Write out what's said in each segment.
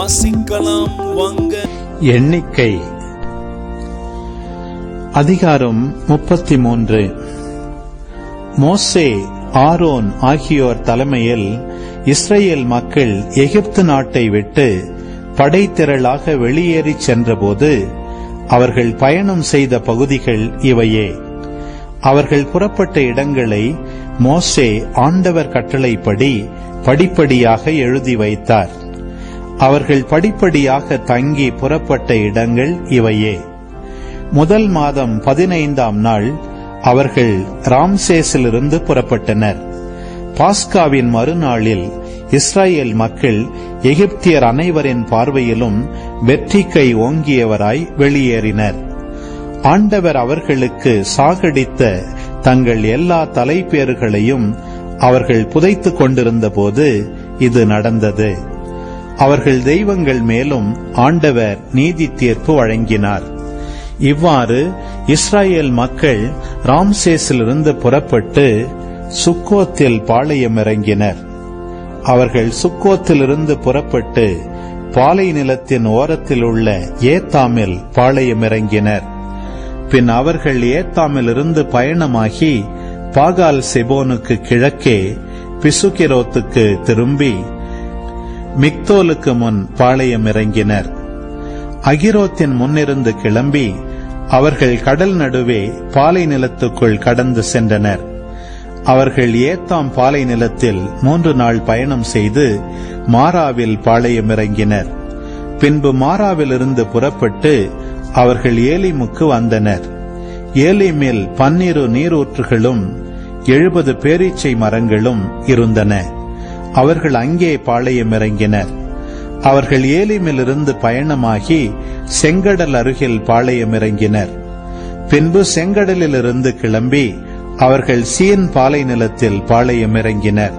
வாசிக்கலாம் வாங்க. எண்ணிக்கை அதிகாரம் 33. மோசே, ஆரோன் ஆகியோர் தலைமையில் இஸ்ரேல் மக்கள் எகிப்து நாட்டை விட்டு படைத்திரளாக வெளியேறிச் சென்றபோது அவர்கள் பயணம் செய்த பகுதிகள் இவையே. அவர்கள் புறப்பட்ட இடங்களை மோசே ஆண்டவர் கட்டளைப்படி படிப்படியாக எழுதி வைத்தார். அவர்கள் படிப்படியாக தங்கி புறப்பட்ட இடங்கள் இவையே. முதல் மாதம் 15ஆம் நாள் அவர்கள் ராம்சேஸிலிருந்து புறப்பட்டனர். பாஸ்காவின் மறுநாளில் இஸ்ரேல் மக்கள் எகிப்தியர் அனைவரின் பார்வையிலும் வெற்றிக்கை ஓங்கியவராய் வெளியேறினர். ஆண்டவர் அவர்களுக்கு சாகடித்த தங்கள் எல்லா தலைப்பேறுகளையும் அவர்கள் புதைத்துக் கொண்டிருந்த போது இது நடந்தது. அவர்கள் தெய்வங்கள் மேலும் ஆண்டவர் நீதி தீர்ப்பு வழங்கினார். இவ்வாறு இஸ்ரேல் மக்கள் ராம்சேஸிலிருந்து புறப்பட்டு சுக்கோத்தில் பாளையமிறங்கினர். அவர்கள் சுக்கோத்திலிருந்து புறப்பட்டு பாலை நிலத்தின் ஓரத்தில் உள்ள ஏத்தாமில் பாளையமிறங்கினர். பின் அவர்கள் ஏத்தாமிலிருந்து பயணமாகி பாகால் செபோனுக்கு கிழக்கே பிசுகிரோத்துக்கு திரும்பி மிக்தோலுக்கு முன் பாளையமிறங்கினர். அகிரோத்தின் முன்னிருந்து கிளம்பி அவர்கள் கடல் நடுவே பாலை நிலத்துக்குள் கடந்து சென்றனர். அவர்கள் ஏத்தாம் பாலை நிலத்தில் 3 நாள் பயணம் செய்து மாராவில் பாளையமிறங்கினர். பின்பு மாராவிலிருந்து புறப்பட்டு அவர்கள் ஏலிமுக்கு வந்தனர். ஏலிமில் 12 நீரூற்றுகளும் 70 பேரீச்சை மரங்களும் இருந்தன. அவர்கள் அங்கே பாளையமிறங்கினர். அவர்கள் ஏலிமிலிருந்து பயணமாகி செங்கடல் அருகில் பாளையமிறங்கினர். பின்பு செங்கடலிலிருந்து கிளம்பி அவர்கள் சீன் பாலை நிலத்தில் பாளையமிறங்கினர்.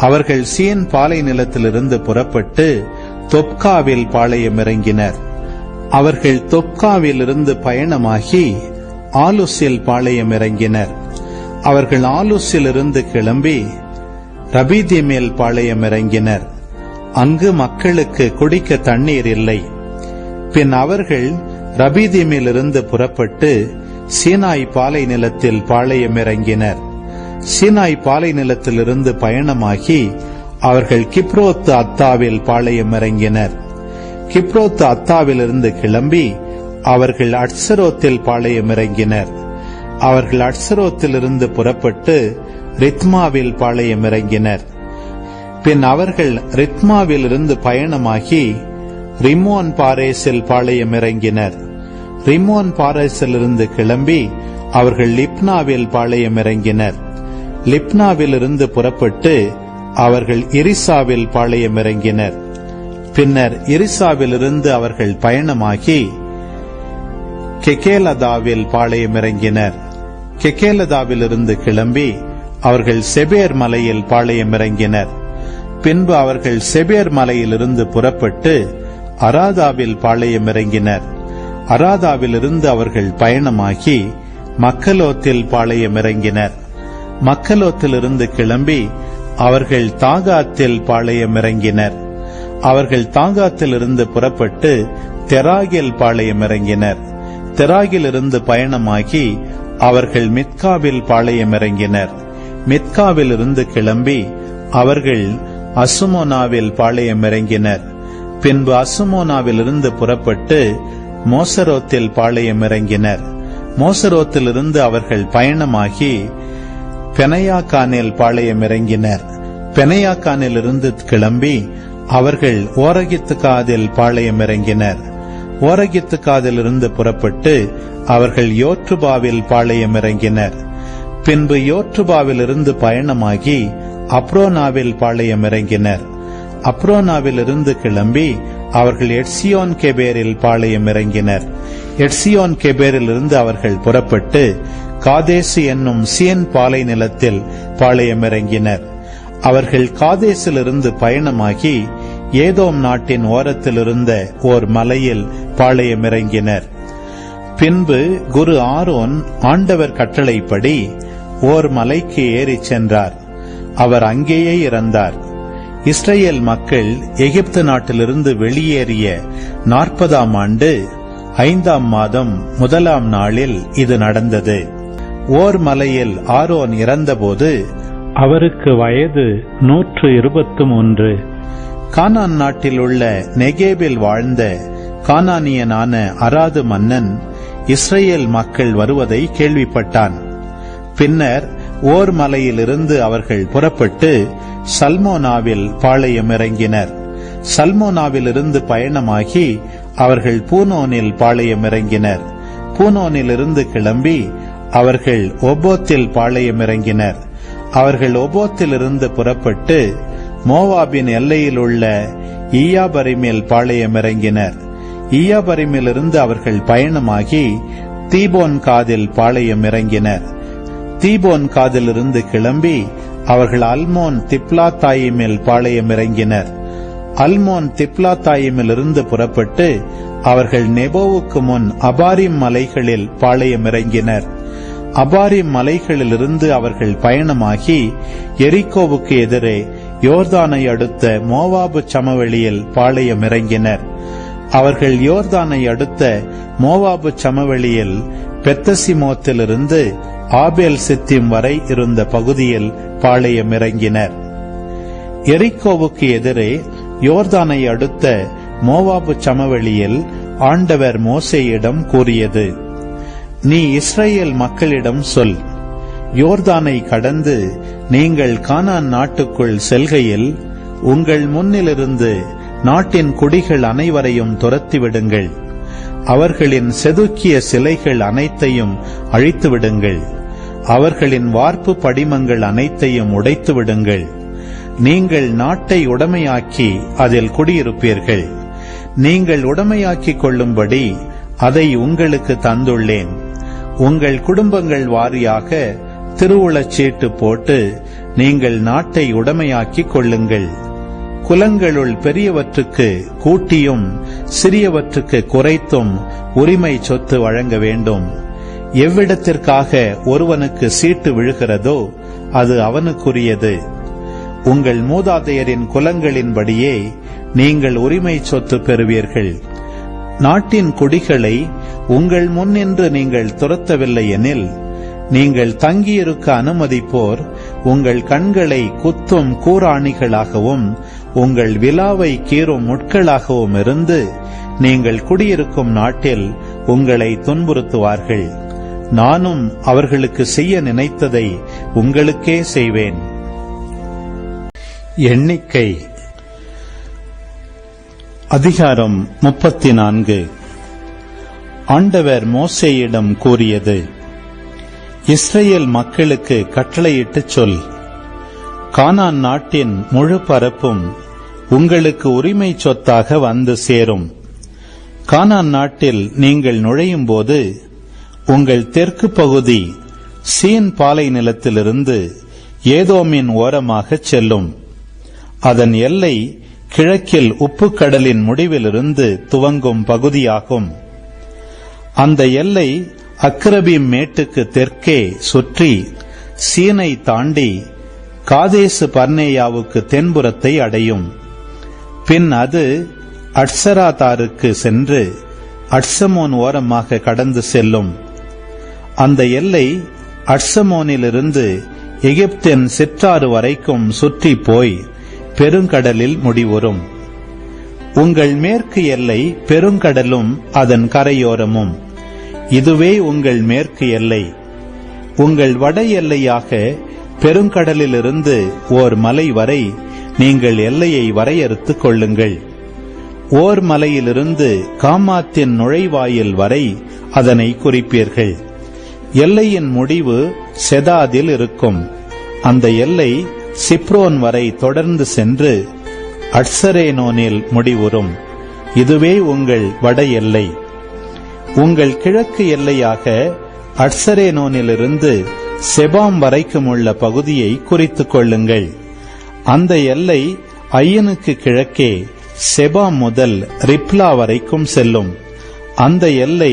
அவர்கள் சீன் பாலை நிலத்திலிருந்து புறப்பட்டு தொப்காவில் பாளையமிறங்கினர். அவர்கள் தொப்காவிலிருந்து பயணமாகி ஆலுசில் பாளையமிறங்கினர். அவர்கள் ஆலுசிலிருந்து கிளம்பி ரபீதிமேல் பாளையமிறங்கினர். அங்கு மக்களுக்கு குடிக்க தண்ணீர் இல்லை. பின் அவர்கள் ரபீதிமிலிருந்து புறப்பட்டு சீனாய் பாலை நிலத்தில் பாளையமிறங்கினர். சீனாய் பாலை நிலத்திலிருந்து பயணமாகி அவர்கள் கிப்ரோத்து அத்தாவில் பாளையமிறங்கினர். கிப்ரோத்து அத்தாவிலிருந்து கிளம்பி அவர்கள் அட்சரோத்தில் பாளையமிறங்கினர். அவர்கள் அட்சரோத்திலிருந்து புறப்பட்டு ரித்மாவில் பாளையமிறங்கினர். பின் அவர்கள் ரித்மாவிலிருந்து பயணமாகி ரிமோன் பாரேஸில் பாளையமிறங்கினர். ரிமோன் பாரேஸிலிருந்து கிளம்பி அவர்கள் லிப்னாவில் பாளையமிறங்கினர். லிப்னாவிலிருந்து புறப்பட்டு அவர்கள் இரிசாவில் பாளையமிறங்கினர். பின்னர் இரிசாவிலிருந்து அவர்கள் பயணமாகி கெகேலதாவில் பாளையமிறங்கினர். கெகேலதாவிலிருந்து கிளம்பி அவர்கள் செபேர் மலையில் பாளையமிறங்கினர். பின்பு அவர்கள் செபேர் மலையிலிருந்து புறப்பட்டு அராதாவில் பாளையமிறங்கினர். அராதாவிலிருந்து அவர்கள் பயணமாகி மக்கலோத்தில் பாளையமிறங்கினர். மக்கலோத்திலிருந்து கிளம்பி அவர்கள் தாகாத்தில் பாளையமிறங்கினர். அவர்கள் தாகாத்திலிருந்து புறப்பட்டு தெராகில் பாளையமிறங்கினர். தெராகிலிருந்து பயணமாகி அவர்கள் மித்காவில் பாளையமிறங்கினர். மித்காவிலிருந்து கிளம்பி அவர்கள் அசுமோனாவில் பாளையமிறங்கினர். பின்பு அசுமோனாவிலிருந்து புறப்பட்டு மோசரோத்தில் பாளையமிறங்கினர். மோசரோத்திலிருந்து அவர்கள் பயணமாகி பெனையாக்கானில் பாளையமிறங்கினர். பெனையாக்கானிலிருந்து கிளம்பி அவர்கள் ஓரகித்துக்காதில் பாளையமிறங்கினர். ஓரகித்துக்காதிலிருந்து புறப்பட்டு அவர்கள் யோற்றுபாவில் பாளையமிறங்கினர். பின்பு யோற்றுபாவிலிருந்து பயணமாகி அப்ரோனாவில் பாளையமிறங்கினர். அப்ரோனாவிலிருந்து கிளம்பி அவர்கள் எட்சியோன் கெபேரில் பாளையமிறங்கினர். எட்சியோன் கெபேரிலிருந்து அவர்கள் புறப்பட்டு காதேசு என்னும் சீன் பாலை நிலத்தில் பாளையமிறங்கினர். அவர்கள் காதேசிலிருந்து பயணமாகி ஏதோம் நாட்டின் ஓரத்திலிருந்த ஓர் மலையில் பாளையமிறங்கினர். பின்பு குரு ஆரோன் ஆண்டவர் கட்டளைப்படி ஓர் மலைக்கு ஏறிச் சென்றார். அவர் அங்கேயே இறந்தார். இஸ்ரேல் மக்கள் எகிப்து நாட்டிலிருந்து வெளியேறிய 40ஆம் ஆண்டு 5ஆம் மாதம் 1ஆம் நாளில் இது நடந்தது. ஓர் மலையில் ஆரோன் இறந்தபோது அவருக்கு வயது 123. கானான் நாட்டில் உள்ள நெகேபில் வாழ்ந்த கானானியனான அராது மன்னன் இஸ்ரேல் மக்கள் வருவதை கேள்விப்பட்டான். பின்னர் ஓர் மலையிலிருந்து அவர்கள் புறப்பட்டு சல்மோனாவில் பாளையமிறங்கினர். சல்மோனாவிலிருந்து பயணமாகி அவர்கள் பூனோனில் பாளையமிறங்கினர். பூனோனிலிருந்து கிளம்பி அவர்கள் ஒபோத்தில் பாளையமிறங்கினர். அவர்கள் ஒபோத்திலிருந்து புறப்பட்டு மோவாபின் எல்லையில் உள்ள ஈயாபரிமில் பாளையமிறங்கினர். ஈயாபரிமிலிருந்து அவர்கள் பயணமாகி தீபோன் காதில் பாளையமிறங்கினர். தீபோன் காதிலிருந்து கிளம்பி அவர்கள் அல்மோன் திப்லாத்தாயிமில் பாளையமிறங்கினர். அல்மோன் திப்லாத்தாயிமிலிருந்து புறப்பட்டு அவர்கள் நெபோவுக்கு முன் அபாரிம் மலைகளில் பாளையமிறங்கினர். அபாரிம் மலைகளிலிருந்து அவர்கள் பயணமாகி எரிகோவுக்கு எதிரே யோர்தானை அடுத்த மோவாபு சமவெளியில் பாளையமிறங்கினர். அவர்கள் யோர்தானை அடுத்த மோவாபு சமவெளியில் பெத்தசிமோத்திலிருந்து ஆபேல் சித்திம் வரை இருந்த பகுதியில் பாளையமிறங்கினர். எரிகோவுக்கு எதிரே யோர்தானை அடுத்த மோவாபு சமவெளியில் ஆண்டவர் மோசேயிடம் கூறியது: நீ இஸ்ரேல் மக்களிடம் சொல், யோர்தானை கடந்து நீங்கள் கானான் நாட்டுக்குள் செல்கையில் உங்கள் முன்னிலிருந்து நாட்டின் குடிகள் அனைவரையும் துரத்திவிடுங்கள். அவர்களின் செதுக்கிய சிலைகள் அனைத்தையும் அழித்துவிடுங்கள். அவர்களின் வார்ப்பு படிமங்கள் அனைத்தையும் உடைத்துவிடுங்கள். நீங்கள் நாட்டை உடைமையாக்கி அதில் குடியிருப்பீர்கள். நீங்கள் உடைமையாக்கிக் கொள்ளும்படி அதை உங்களுக்கு தந்துள்ளேன். உங்கள் குடும்பங்கள் வாரியாக திருவுளச்சீட்டு போட்டு நீங்கள் நாட்டை உடைமையாக்கிக் கொள்ளுங்கள். குலங்களுள் பெரியவற்றுக்கு கூட்டியும் சிறியவற்றுக்கு குறைத்தும் உரிமை சொத்து வழங்க வேண்டும். எவ்விடத்திற்காக ஒருவனுக்கு சீட்டு விழுகிறதோ அது அவனுக்குரியது. உங்கள் மூதாதையரின் குலங்களின்படியே நீங்கள் உரிமை சொத்து பெறுவீர்கள். நாட்டின் குடிகளை உங்கள் முன்னின்று நீங்கள் துரத்தவில்லை எனில், நீங்கள் தங்கியிருக்க அனுமதிப்போர் உங்கள் கண்களை குத்தும் கூராணிகளாகவும் உங்கள் விலாவை கீறும் முட்களாகவும் இருந்து நீங்கள் குடியிருக்கும் நாட்டில் உங்களை துன்புறுத்துவார்கள். நானும் அவர்களுக்கு செய்ய நினைத்ததை உங்களுக்கே செய்வேன். எண்ணிக்கை அதிகாரம் 34. ஆண்டவர் மோசேயிடம் கூறியது: இஸ்ரேல் மக்களுக்கு கட்டளையிட்டுச் சொல், கானான் நாட்டின் முழு பரப்பும் உங்களுக்கு உரிமை சொத்தாக வந்து சேரும். கானான் நாட்டில் நீங்கள் நுழையும் போது உங்கள் தெற்கு பகுதி சீன் பாலை நிலத்திலிருந்து ஏதோமின் ஓரமாகச் செல்லும். அதன் எல்லை கிழக்கில் உப்புக்கடலின் முடிவிலிருந்து துவங்கும் பகுதியாகும். அந்த எல்லை அக்ரபீம் மேட்டுக்கு தெற்கே சுற்றி சீனை தாண்டி காதேசு பர்னேயாவுக்கு தென்புறத்தை அடையும். பின் அது அட்சராதாருக்கு சென்று அட்சமோன் ஓரமாக கடந்து செல்லும். அந்த எல்லை அட்சமோனிலிருந்து எகிப்தின் சிற்றாறு வரைக்கும் சுற்றி போய் பெருங்கடலில் முடிவுறும். உங்கள் மேற்கு எல்லை பெருங்கடலும் அதன் கரையோரமும். இதுவே உங்கள் மேற்கு எல்லை. உங்கள் வட எல்லையாக பெருங்கடலிலிருந்து ஓர் மலை வரை நீங்கள் எல்லையை வரையறுத்துக் கொள்ளுங்கள். ஓர் மலையிலிருந்து காமாத்தின் நுழைவாயில் வரை அதனை குறிப்பீர்கள். எல்லையின் முடிவு செதாதில் இருக்கும். அந்த எல்லை சிப்ரோன் வரை தொடர்ந்து சென்று அட்சரேனோனில் முடிவுறும். இதுவே உங்கள் வட எல்லை. உங்கள் கிழக்கு எல்லையாக அட்சரேனோனிலிருந்து செபாம் வரைக்கும் உள்ள பகுதியை குறித்துக் கொள்ளுங்கள். அந்த எல்லை ஐயனுக்கு கிழக்கே செபாம் முதல் ரிப்லா வரைக்கும் செல்லும். அந்த எல்லை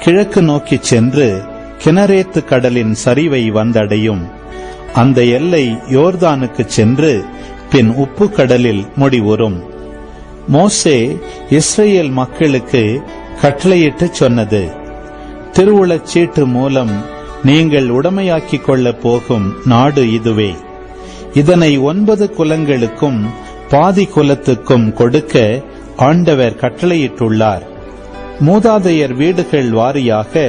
கிழக்கு நோக்கிச் சென்று கினரேத்து கடலின் சரிவை வந்தடையும். அந்த எல்லை யோர்தானுக்கு சென்று பின் உப்பு கடலில் முடிவுறும். மோசே இஸ்ரேல் மக்களுக்கு கட்டளையிட்டு சொன்னது: திருவுளச்சீட்டு மூலம் நீங்கள் உடைமையாக்கிக் கொள்ளப் போகும் நாடு இதுவே. இதனை 9 குலங்களுக்கும் பாதி குலத்துக்கும் கொடுக்க ஆண்டவர் கட்டளையிட்டுள்ளார். மூதாதையர் வீடுகள் வாரியாக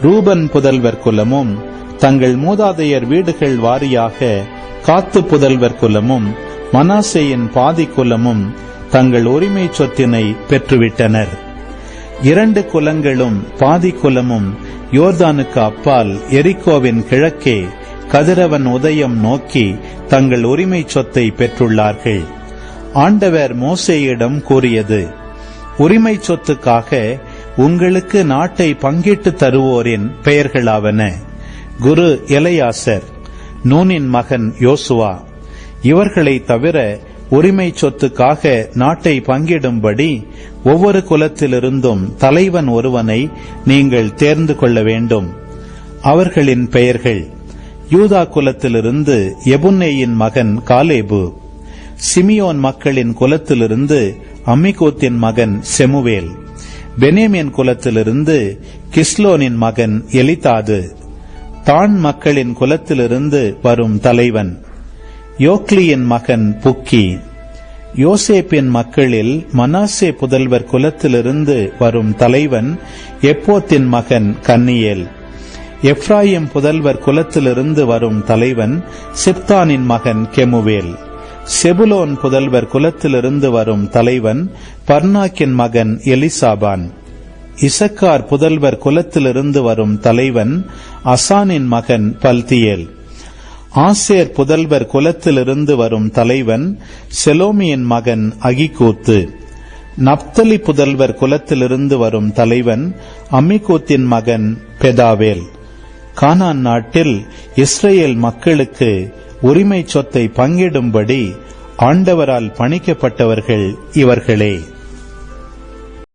ரூபன் புதல்வர் குலமும், தங்கள் மூதாதையர் வீடுகள் வாரியாக காத்து புதல்வர் குலமும், மனாசேயின் பாதி குலமும் தங்கள் உரிமை சொத்தினை பெற்றுவிட்டனர். 2 குலங்களும் பாதி குலமும் யோர்தானுக்கு அப்பால் எரிகோவின் கிழக்கே கதிரவன் உதயம் நோக்கி தங்கள் உரிமை சொத்தை பெற்றுள்ளார்கள். ஆண்டவர் மோசேயிடம் கூறியது: உரிமை சொத்துக்காக உங்களுக்கு நாட்டை பங்கிட்டு தருவோரின் பெயர்களாவன: குரு எலையாசர், நூனின் மகன் யோசுவா. இவர்களை தவிர உரிமை சொத்துக்காக நாட்டை பங்கிடும்படி ஒவ்வொரு குலத்திலிருந்தும் தலைவன் ஒருவனை நீங்கள் தேர்ந்து கொள்ள வேண்டும். அவர்களின் பெயர்கள்: யூதா குலத்திலிருந்து எபுன்னேயின் மகன் காலேபு. சிமியோன் மக்களின் குலத்திலிருந்து அம்மிகூத்தின் மகன் செமுவேல். பென்யமீன் குலத்திலிருந்து கிஸ்லோனின் மகன் எலிதாது. தான் மக்களின் குலத்திலிருந்து வரும் தலைவன் யோக்லியின் மகன் புக்கி. யோசேப்பின் மக்களில் மனாசே புதல்வர் குலத்திலிருந்து வரும் தலைவன் எப்போத்தின் மகன் கன்னியேல். எப்ராயிம் புதல்வர் குலத்திலிருந்து வரும் தலைவன் சிப்தானின் மகன் கெமுவேல். செபுலோன் புதல்வர் குலத்திலிருந்து வரும் தலைவன் பர்னாக்கின் மகன் எலிசாபான். இசக்கார் புதல்வர் குலத்திலிருந்து வரும் தலைவன் அசானின் மகன் பல்தியேல். ஆசேர் புதல்வர் குலத்திலிருந்து வரும் தலைவன் செலோமியின் மகன் அகிகூத்து. நப்தலி புதல்வர் குலத்திலிருந்து வரும் தலைவன் அம்மிகூத்தின் மகன் பெதாவேல். கானான் நாட்டில் இஸ்ரேல் மக்களுக்கு உரிமை சொத்தை பங்கிடும்படி ஆண்டவரால் பணிக்கப்பட்டவர்கள் இவர்களே.